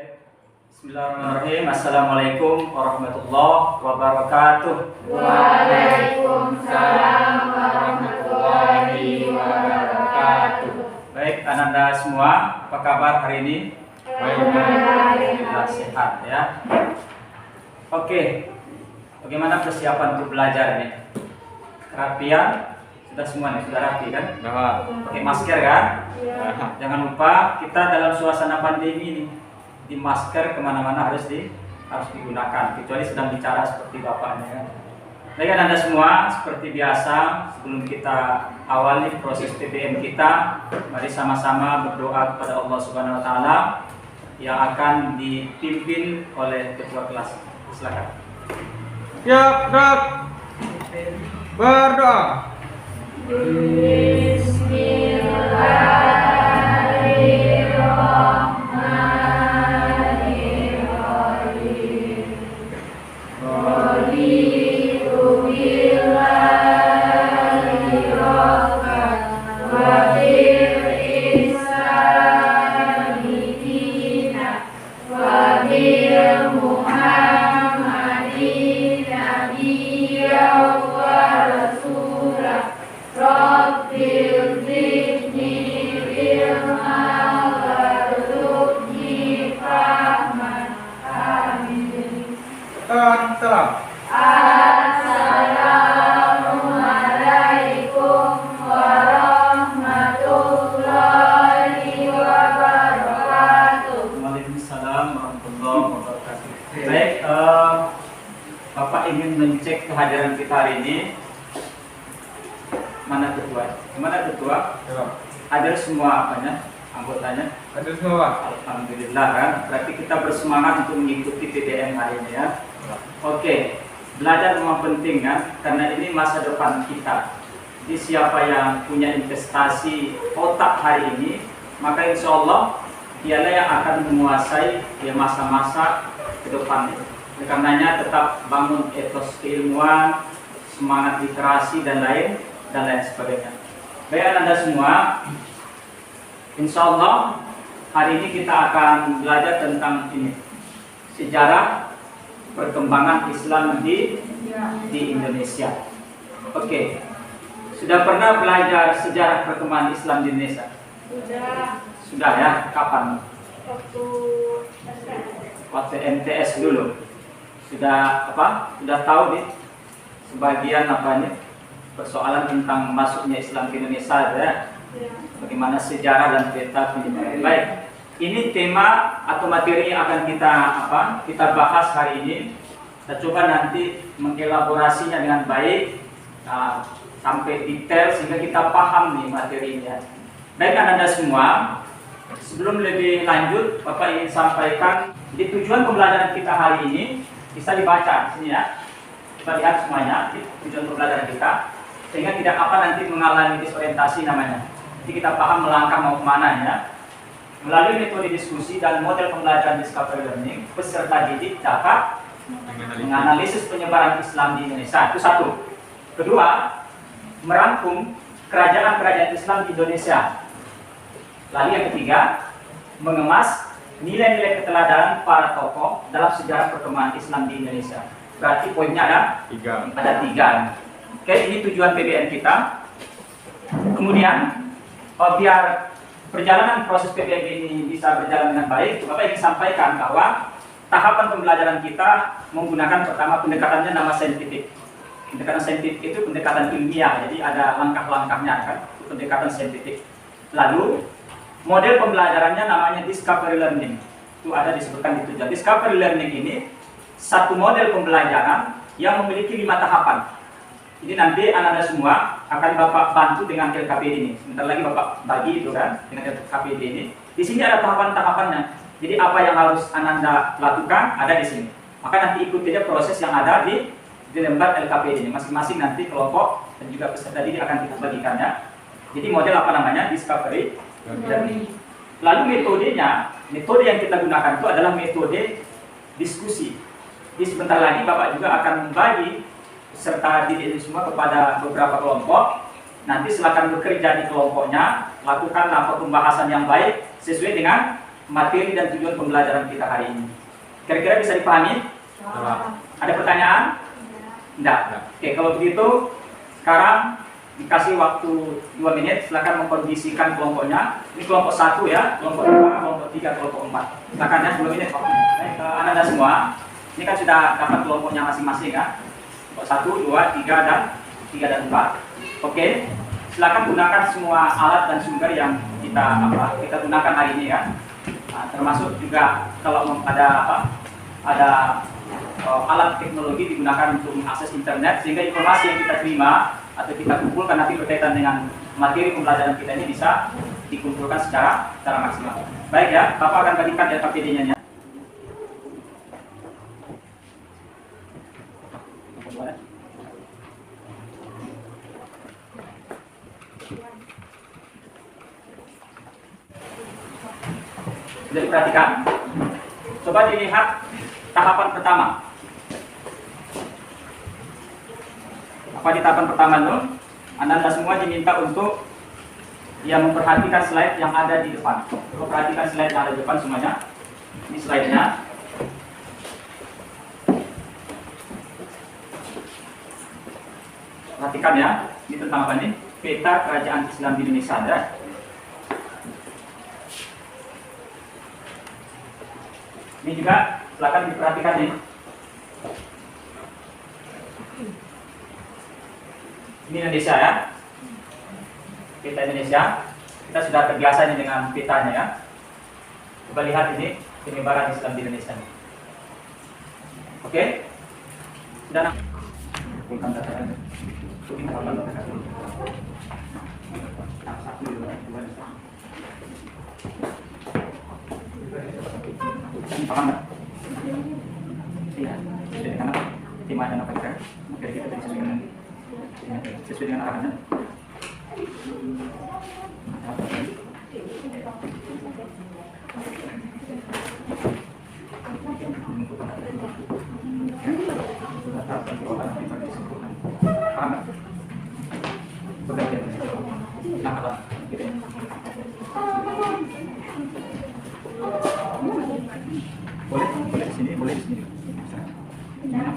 Baik. Bismillahirrahmanirrahim. Assalamualaikum warahmatullahi wabarakatuh. Waalaikumsalam warahmatullahi wabarakatuh. Baik, Ananda semua, apa kabar hari ini? Alhamdulillah sehat ya. Oke, bagaimana persiapan untuk belajar nih? Kerapian sudah semua nih, sudah rapi kan? Pakai masker kan? Jangan lupa kita dalam suasana pandemi ini di masker kemana-mana harus digunakan, kecuali sedang bicara seperti bapaknya kan. Baik Anda semua, seperti biasa sebelum kita awali proses PBM kita, mari sama-sama berdoa kepada Allah Subhanahu Wa Taala yang akan dipimpin oleh ketua kelas. Silakan. Siap, Dok. Berdoa. Salam. Assalamualaikum warahmatullahi wabarakatuh. Waalaikumsalam warahmatullahi wabarakatuh. Baik, Bapak ingin mencek kehadiran kita hari ini. Mana ketua? Mana ketua? Hadir semua apanya? Anggotanya? Ada semua, Pak. Alhamdulillah kan. Berarti kita bersemangat untuk mengikuti PBM hari ini ya. Oke, belajar memang penting kan, karena ini masa depan kita. Jadi siapa yang punya investasi otak hari ini, maka insya Allah dialah yang akan menguasai ya masa-masa ke depan. Oleh karenanya tetap bangun etos keilmuan, semangat literasi dan lain sebagainya. Baik Anda semua, insya Allah hari ini kita akan belajar tentang ini, sejarah perkembangan Islam di Indonesia. Oke, sudah pernah belajar sejarah perkembangan Islam di Indonesia? Sudah ya. Kapan? Waktu MTS dulu. Sudah apa? Sudah tahu nih sebagian apanya persoalan tentang masuknya Islam ke Indonesia ya. Bagaimana sejarah dan peta penyebaran. Baik. Ini tema atau materi yang akan kita bahas hari ini. Kita coba nanti mengelaborasinya dengan baik sampai detail sehingga kita paham nih materinya. Baik Anda semua, sebelum lebih lanjut, Bapak ingin sampaikan di tujuan pembelajaran kita hari ini bisa dibaca di sini ya. Kita lihat semuanya tujuan pembelajaran kita sehingga tidak nanti mengalami disorientasi namanya. Jadi kita paham melangkah mau kemana ya. Melalui metode diskusi dan model pembelajaran discovery learning, peserta didik dapat menganalisis penyebaran Islam di Indonesia. Itu satu. Kedua, merangkum kerajaan-kerajaan Islam di Indonesia. Lalu yang ketiga, mengemas nilai-nilai keteladanan para tokoh dalam sejarah perkembangan Islam di Indonesia. Berarti poinnya ada tiga. Oke, ini tujuan PBN kita. Kemudian, biar perjalanan proses PBM ini bisa berjalan dengan baik, Bapak ingin sampaikan bahwa tahapan pembelajaran kita menggunakan pertama pendekatannya nama saintifik. Pendekatan saintifik itu pendekatan ilmiah, jadi ada langkah-langkahnya kan, pendekatan saintifik. Lalu model pembelajarannya namanya discovery learning. Itu ada disebutkan di tujuan. Discovery learning ini satu model pembelajaran yang memiliki 5 tahapan. Jadi nanti Anda semua akan Bapak bantu dengan LKPD ini. Sebentar lagi Bapak bagi itu kan dengan LKPD ini. Di sini ada tahapan-tahapannya. Jadi apa yang harus Anda lakukan ada di sini. Maka nanti ikuti aja proses yang ada di lembar LKPD ini. Masing-masing nanti kelompok dan juga peserta didik akan kita bagikannya. Jadi model discovery learning. Lalu metode yang kita gunakan itu adalah metode diskusi. Jadi sebentar lagi Bapak juga akan membagi serta didik ini semua kepada beberapa kelompok. Nanti silakan bekerja di kelompoknya, lakukan pembahasan yang baik sesuai dengan materi dan tujuan pembelajaran kita hari ini. Kira-kira bisa dipahami? Ada pertanyaan? Tidak. Oke, kalau begitu sekarang dikasih waktu 2 menit, silakan mengkondisikan kelompoknya. Ini kelompok 1 ya, kelompok 2, kelompok 3, kelompok 4. Silakan ya, 2 menit waktunya. Baik, Anda semua, ini kan sudah dapat kelompoknya masing-masing ya. Kelompok 1, 2, 3 dan 4. Oke, silakan gunakan semua alat dan sumber yang kita gunakan hari ini ya. Nah, termasuk juga kalau ada alat teknologi digunakan untuk mengakses internet, sehingga informasi yang kita terima atau kita kumpulkan nanti berkaitan dengan materi pembelajaran kita ini bisa dikumpulkan secara maksimal. Baik ya, Bapak akan bagikan ya PPT-nya. Sudah diperhatikan? Coba dilihat tahapan pertama. Apa di tahapan pertama itu? Anda semua diminta untuk memperhatikan slide yang ada di depan. Perhatikan slide yang ada di depan semuanya. Ini slide-nya. Perhatikan ya. Ini tentang apa nih? Peta Kerajaan Islam di Indonesia ada. Ini juga silakan diperhatikan nih. Ini Indonesia ya, peta Indonesia. Kita sudah terbiasa nih dengan petanya ya. Coba lihat ini penyebaran Islam di Indonesia. Oke, sudah. Paham nggak? Iya, jadi karena tema dan apa kita, jadi kita sesuai dengan arahannya. Paham nggak? Berbeda. Nah, apa? Gitu ya. Boleh di sini, boleh di sini.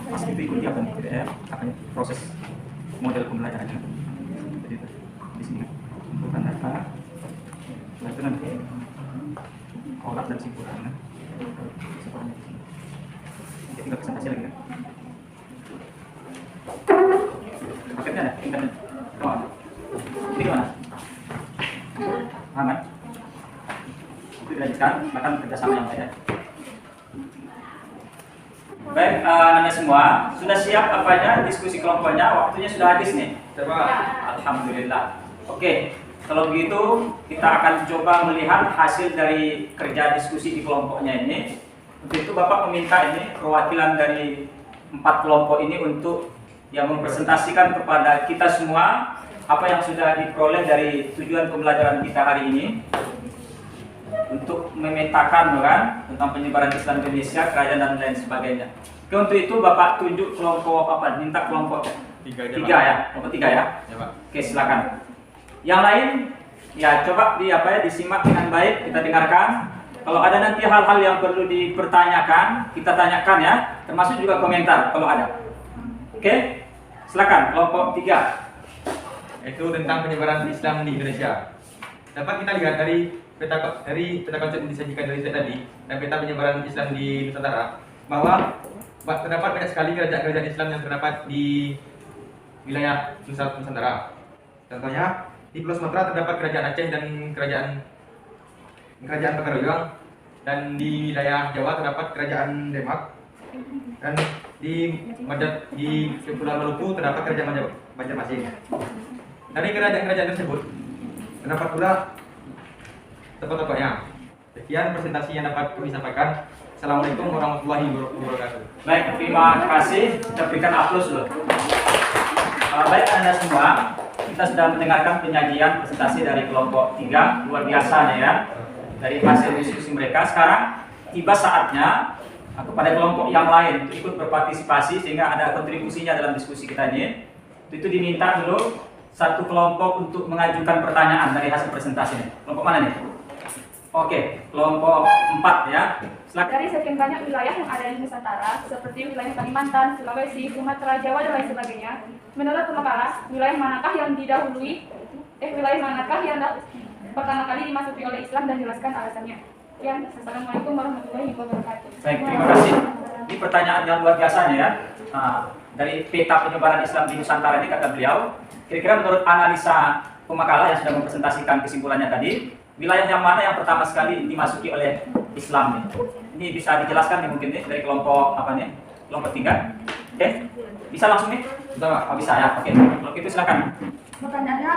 Pasti itu ikuti apa nih? Proses model pembelajarannya. Jadi di sini kumpulkan data, itu nanti olah dan simpulan. Jadi tinggal presentasi lagi kan? Paketnya ada, tingkatnya. Oh, ini gimana? Paham kan? Itu dilanjutkan, bahkan kerjasama yang lain. Baik, Anda semua sudah siap apanya diskusi kelompoknya? Waktunya sudah habis nih. Coba. Alhamdulillah. Oke, kalau begitu kita akan coba melihat hasil dari kerja diskusi di kelompoknya ini. Untuk itu Bapak meminta ini perwakilan dari 4 kelompok ini untuk yang mempresentasikan kepada kita semua apa yang sudah diperoleh dari tujuan pembelajaran kita hari ini, untuk memetakan kan tentang penyebaran Islam di Indonesia, kerajaan dan lain sebagainya. Oke, untuk itu Bapak tunjuk kelompok apa? Minta kelompok 3 ya, kelompok 3 ya. Ya, Pak. Oke, silakan. Yang lain ya coba disimak dengan baik, kita dengarkan. Kalau ada nanti hal-hal yang perlu dipertanyakan, kita tanyakan ya, termasuk juga komentar kalau ada. Oke, silakan kelompok 3. Itu tentang penyebaran Islam di Indonesia. Dapat kita lihat dari peta konsep yang disajikan dari saya tadi dan peta penyebaran Islam di Nusantara, bahwa terdapat banyak sekali kerajaan-kerajaan Islam yang terdapat di wilayah Nusantara. Contohnya di Pulau Sumatera terdapat kerajaan Aceh dan kerajaan Pegaroyong, dan di wilayah Jawa terdapat kerajaan Demak, dan di Kepulauan Maluku terdapat kerajaan Banjarmasin. Dari kerajaan-kerajaan tersebut terdapat pula tokoh-tokohnya. Sekian presentasi yang dapat kami sampaikan. Assalamualaikum warahmatullahi wabarakatuh. Baik, terima kasih. Kita berikan aplaus dulu. Baik Anda semua, kita sudah mendengarkan penyajian presentasi dari kelompok 3, luar biasa ya, dari hasil diskusi mereka. Sekarang tiba saatnya kepada kelompok yang lain untuk ikut berpartisipasi sehingga ada kontribusinya dalam diskusi kita ini. Itu diminta dulu satu kelompok untuk mengajukan pertanyaan dari hasil presentasi ini. Kelompok mana nih? Oke, kelompok 4 ya. Silakan. Dari sekian banyak wilayah yang ada di Nusantara, seperti wilayah Kalimantan, Sulawesi, Sumatera, Jawa, dan lain sebagainya, menurut pemakalah, wilayah manakah yang pertama kali dimasuki oleh Islam dan jelaskan alasannya? Assalamualaikum warahmatullahi wabarakatuh. Baik, terima kasih. Ini pertanyaan yang luar biasa ya. Dari peta penyebaran Islam di Nusantara ini kata beliau, kira-kira menurut analisa pemakalah yang sudah mempresentasikan kesimpulannya tadi, wilayah yang mana yang pertama sekali dimasuki oleh Islam nih? Ini bisa dijelaskan nih mungkin nih dari kelompok apa nih? Kelompok 3. Oke. Bisa langsung nih? Oh, bisa ya. Oke. Kalau gitu silakan. Pertanyaannya,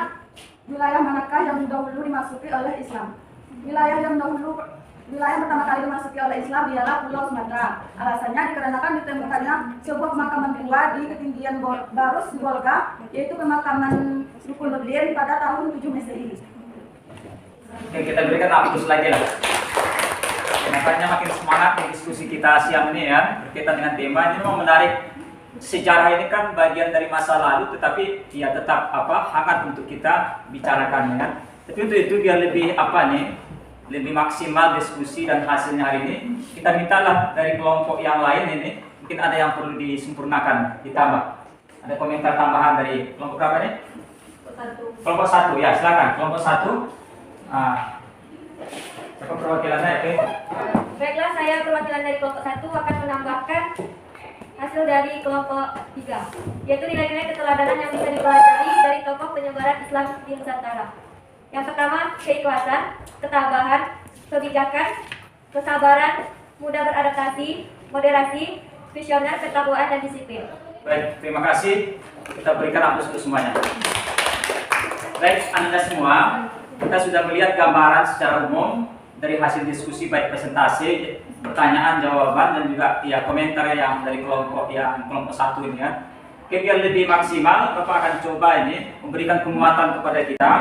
wilayah manakah yang dahulu dimasuki oleh Islam? Wilayah pertama kali dimasuki oleh Islam ialah Pulau Sumatera. Alasannya dikarenakan ditemukannya sebuah pemakaman tua di ketinggian Barus di Bolga, yaitu pemakaman Rukunuddin pada tahun 7 Masehi. Oke, kita berikan aplaus lagi lah. Makanya makin semangat nih diskusi kita siang ini ya, berkaitan dengan tema ini memang menarik. Sejarah ini kan bagian dari masa lalu, tetapi ya tetap hangat untuk kita bicarakan ya. Tapi untuk itu biar lebih lebih maksimal diskusi dan hasilnya hari ini, kita mintalah dari kelompok yang lain ini, mungkin ada yang perlu disempurnakan, ditambah. Ada komentar tambahan dari kelompok berapa nih? Kelompok 1 ya, silakan. Kelompok 1. Siapa perwakilannya? Oke. Baiklah, saya perwakilan dari kelompok 1 akan menambahkan hasil dari kelompok 3, yaitu nilai-nilai keteladanan yang bisa dipelajari dari tokoh penyebaran Islam di Nusantara. Yang pertama, keikhlasan, ketabahan, kebijakan, kesabaran, mudah beradaptasi, moderasi, visioner, ketakwaan, dan disiplin. Baik, terima kasih. Kita berikan aplaus untuk semuanya. Baik, Anda semua, kita sudah melihat gambaran secara umum dari hasil diskusi, baik presentasi, pertanyaan, jawaban, dan juga ya komentar yang dari kelompok 1 ini ya. Oke, biar lebih maksimal, Bapak akan coba ini memberikan penguatan kepada kita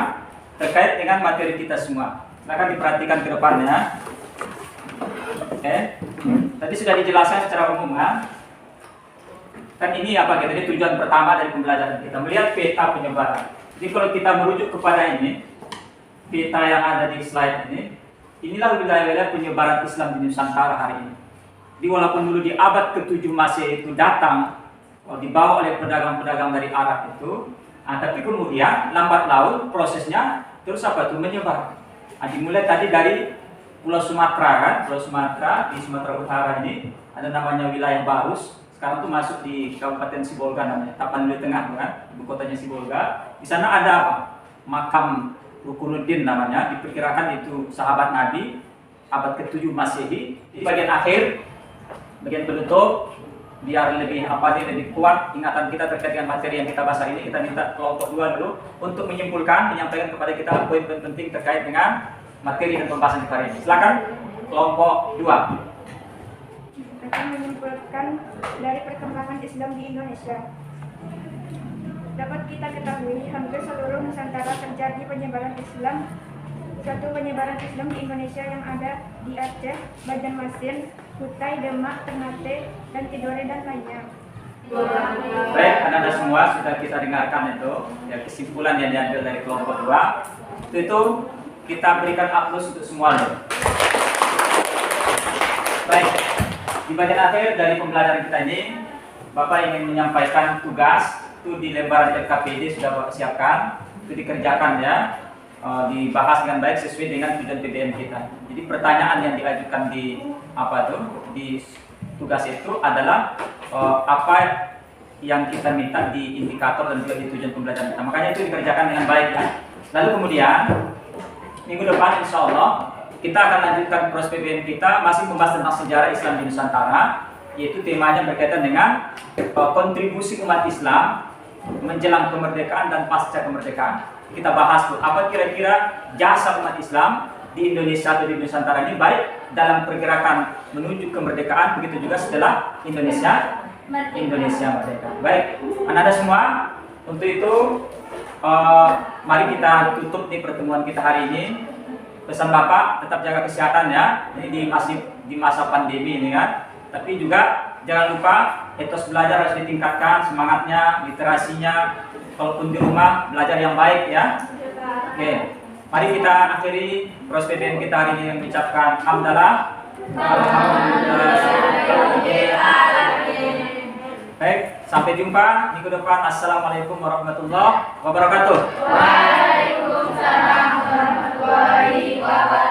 terkait dengan materi kita semua. Silakan diperhatikan ke depannya. Oke. Tadi sudah dijelaskan secara umum ya. Kan ini ini tujuan pertama dari pembelajaran kita, melihat peta penyebaran. Jadi kalau kita merujuk kepada ini, peta yang ada di slide ini, inilah wilayah-wilayah penyebaran Islam di Nusantara hari ini. Jadi walaupun dulu di abad ke-7 Masehi itu datang, dibawa oleh pedagang-pedagang dari Arab itu, tapi kemudian lambat laun prosesnya terus menyebar. Dimulai tadi dari Pulau Sumatera kan, Pulau Sumatera di Sumatera Utara ini ada namanya wilayah Barus. Sekarang tuh masuk di Kabupaten Sibolga namanya, Tapanuli Tengah kan, ibu kotanya Sibolga. Di sana ada makam Rukunuddin namanya, diperkirakan itu sahabat Nabi abad ke-7 Masehi. Di bagian akhir, bagian penutup, biar lebih lebih kuat ingatan kita terkait dengan materi yang kita bahas hari ini, kita minta kelompok 2 dulu untuk menyimpulkan, menyampaikan kepada kita poin-poin penting terkait dengan materi dan pembahasan kita hari ini. Silakan kelompok 2. Akan menyimpulkan dari perkembangan Islam di Indonesia. Dapat kita ketahui, hampir seluruh Nusantara terjadi penyebaran Islam. Satu penyebaran Islam di Indonesia yang ada di Aceh, Banjarmasin, Kutai, Demak, Ternate, dan Tidore, dan lainnya. Baik, Anda semua sudah kita dengarkan itu ya, kesimpulan yang diambil dari kelompok 2. Itu kita berikan aplaus untuk semuanya. Baik, di bagian akhir dari pembelajaran kita ini, Bapak ingin menyampaikan tugas itu di lembaran LKPD sudah Bapak siapkan, itu dikerjakan ya, dibahas dengan baik sesuai dengan tujuan PBM kita. Jadi pertanyaan yang diajukan di di tugas itu adalah apa yang kita minta di indikator dan juga di tujuan pembelajaran kita. Makanya itu dikerjakan dengan baik ya. Lalu kemudian minggu depan insya Allah kita akan lanjutkan proses PBM kita masih membahas tentang sejarah Islam di Nusantara, yaitu temanya berkaitan dengan kontribusi umat Islam menjelang kemerdekaan dan pasca kemerdekaan. Kita bahas tuh apa kira-kira jasa umat Islam di Indonesia atau di Nusantara ini, baik dalam pergerakan menuju kemerdekaan, begitu juga setelah Indonesia merdeka. Baik, Anda semua, untuk itu mari kita tutup nih pertemuan kita hari ini. Pesan Bapak, tetap jaga kesehatan ya. Ini masih di masa pandemi ini kan. Tapi juga jangan lupa etos belajar harus ditingkatkan, semangatnya, literasinya. Kalaupun di rumah belajar yang baik ya. Oke. Mari kita akhiri prospeden kita hari ini mengucapkan hamdalah. Baik, sampai jumpa minggu depan. Assalamualaikum warahmatullahi wabarakatuh. Waalaikumsalam warahmatullahi wabarakatuh.